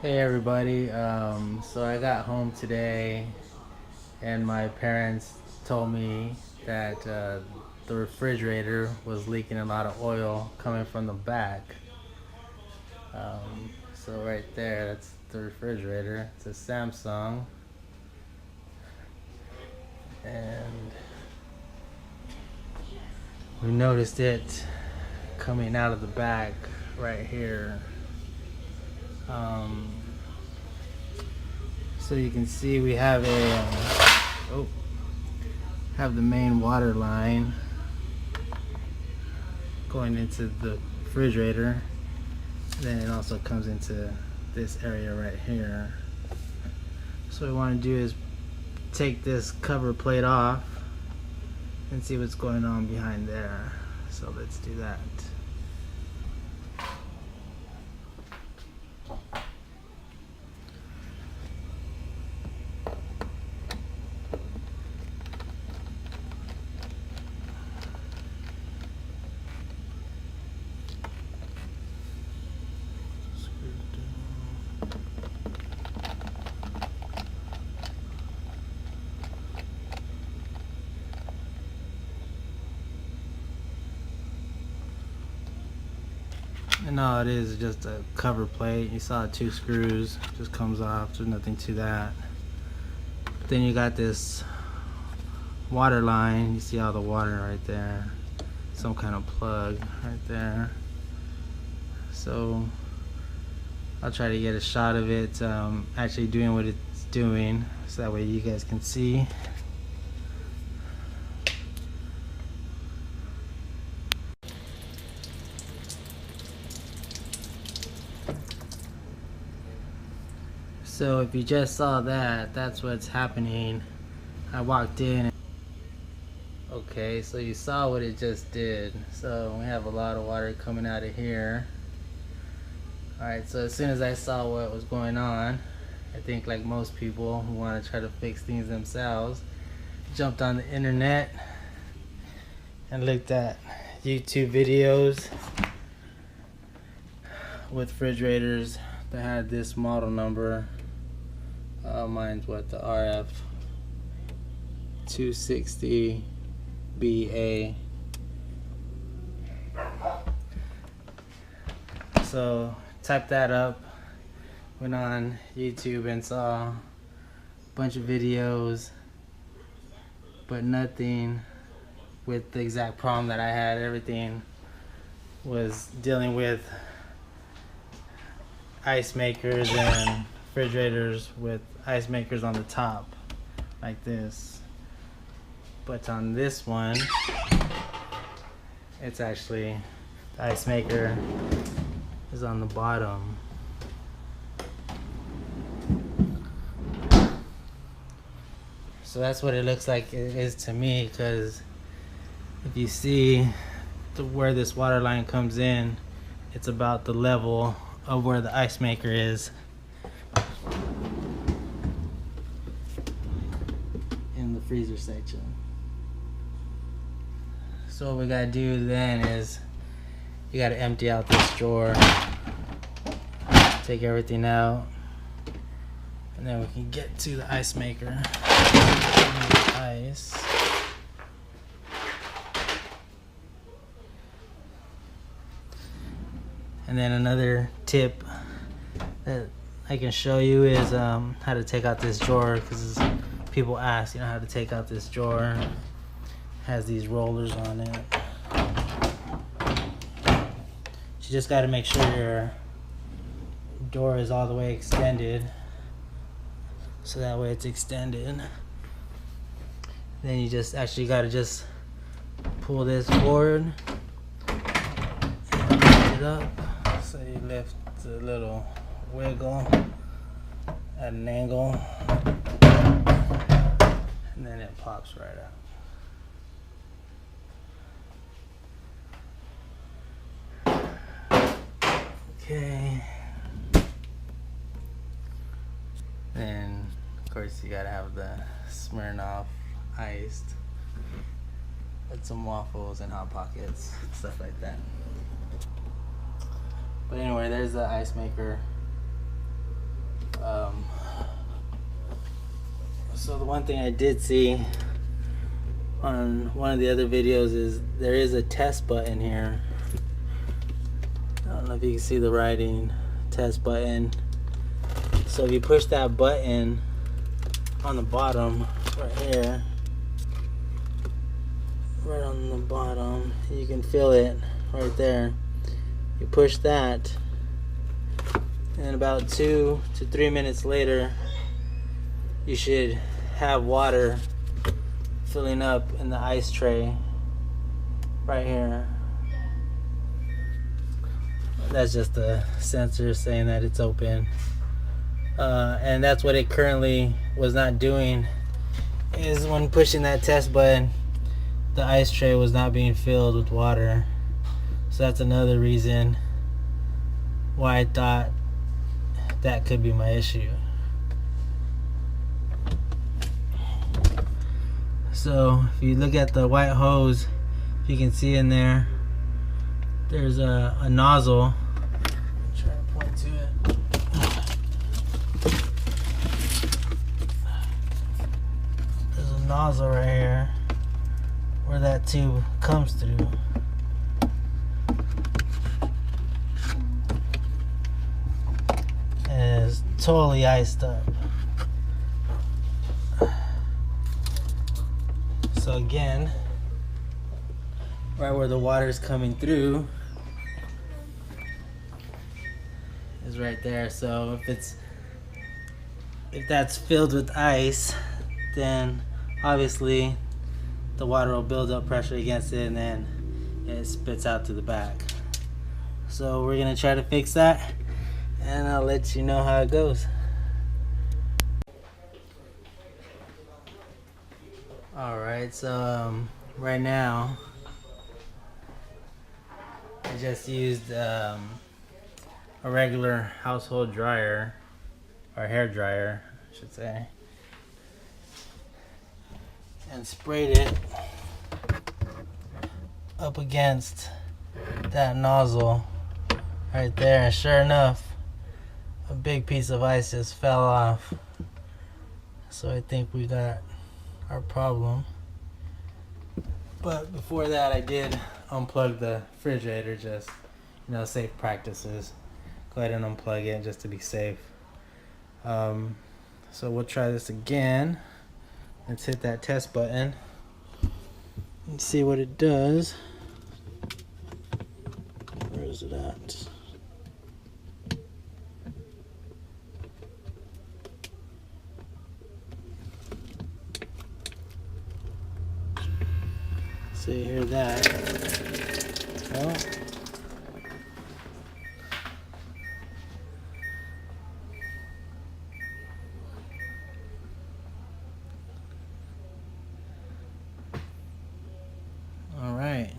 Hey everybody, so I got home today and my parents told me that the refrigerator was leaking a lot of oil coming from the back. So right there, that's the refrigerator. It's a Samsung, and we noticed it coming out of the back right here. Um, so you can see we have have the main water line going into the refrigerator. Then it also comes into this area right here. So what we want to do is take this cover plate off and see what's going on behind there. So let's do that. And all it is just a cover plate. You saw 2 screws, just comes off. There's nothing to that. Then you got this water line. You see all the water right there. Some kind of plug right there. So I'll try to get a shot of it actually doing what it's doing, so that way you guys can see. So if you just saw that, that's what's happening. I walked in. Okay, so you saw what it just did. So we have a lot of water coming out of here. Alright, so as soon as I saw what was going on, I think like most people who want to try to fix things themselves, jumped on the internet and looked at YouTube videos with refrigerators that had this model number. Mine's what, the RF 260BA. So typed that up, went on YouTube and saw a bunch of videos, but nothing with the exact problem that I had. Everything was dealing with ice makers and refrigerators with ice makers on the top like this, but on this one it's actually the ice maker is on the bottom. So that's what it looks like it is to me, because if you see where this water line comes in, it's about the level of where the ice maker is in the freezer section. So what we gotta do then is you gotta empty out this drawer, take everything out, and then we can get to the ice maker. Ice. And then another tip that I can show you is how to take out this drawer, because people ask, how to take out this drawer. It has these rollers on it. You just got to make sure your door is all the way extended, so that way it's extended. Then you just actually got to just pull this forward and lift it up. So you lift the little wiggle at an angle, and then it pops right out. Okay. Then of course you gotta have the Smirnoff iced with some waffles and hot pockets, stuff like that. But anyway, there's the ice maker. So the one thing I did see on one of the other videos is there is a test button here. I don't know if you can see the writing, test button. So if you push that button on the bottom right here, right on the bottom, you can feel it right there. You push that, and about 2 to 3 minutes later, you should have water filling up in the ice tray right here. That's just the sensor saying that it's open. And that's what it currently was not doing, is when pushing that test button, the ice tray was not being filled with water. So that's another reason why I thought that could be my issue. So if you look at the white hose, if you can see in there, there's a nozzle. I'm trying to point to it. There's a nozzle right here where that tube comes through. And it's totally iced up. So again, right where the water is coming through is right there. So if that's filled with ice, then obviously the water will build up pressure against it, and then it spits out to the back. So we're gonna try to fix that, and I'll let you know how it goes. Alright, so right now I just used a regular household dryer, or hair dryer I should say, and sprayed it up against that nozzle right there, and sure enough, a big piece of ice just fell off. So I think we got our problem. But before that, I did unplug the refrigerator, just, you know, safe practices. Go ahead and unplug it just to be safe. So we'll try this again. Let's hit that test button and see what it does. Where is it at? So you hear that? Well, all right.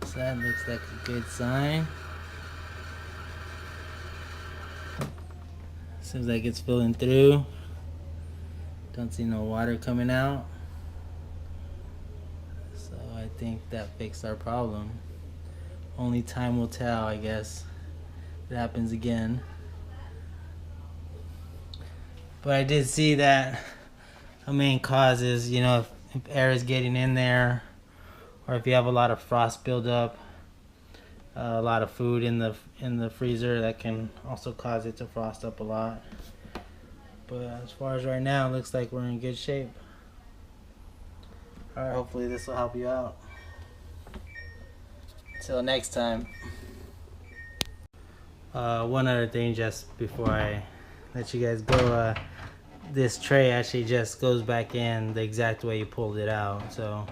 So that looks like a good sign. Seems like it's filling through. Don't see no water coming out. So I think that fixed our problem. Only time will tell, I guess, if it happens again. But I did see that a main cause is, you know, if air is getting in there, or if you have a lot of frost buildup, a lot of food in the freezer, that can also cause it to frost up a lot. But as far as right now, it looks like we're in good shape. Alright, hopefully this will help you out. Till next time. One other thing just before I let you guys go, this tray actually just goes back in the exact way you pulled it out. So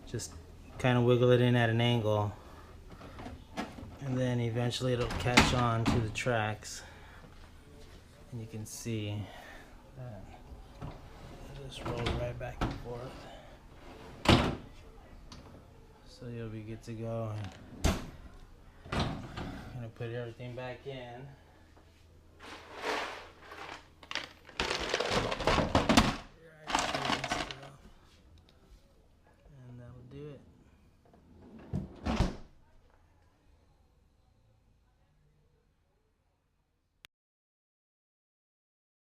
just kind of wiggle it in at an angle, and then eventually it'll catch on to the tracks, and you can see that it just rolls right back and forth. So you'll be good to go. I'm gonna put everything back in.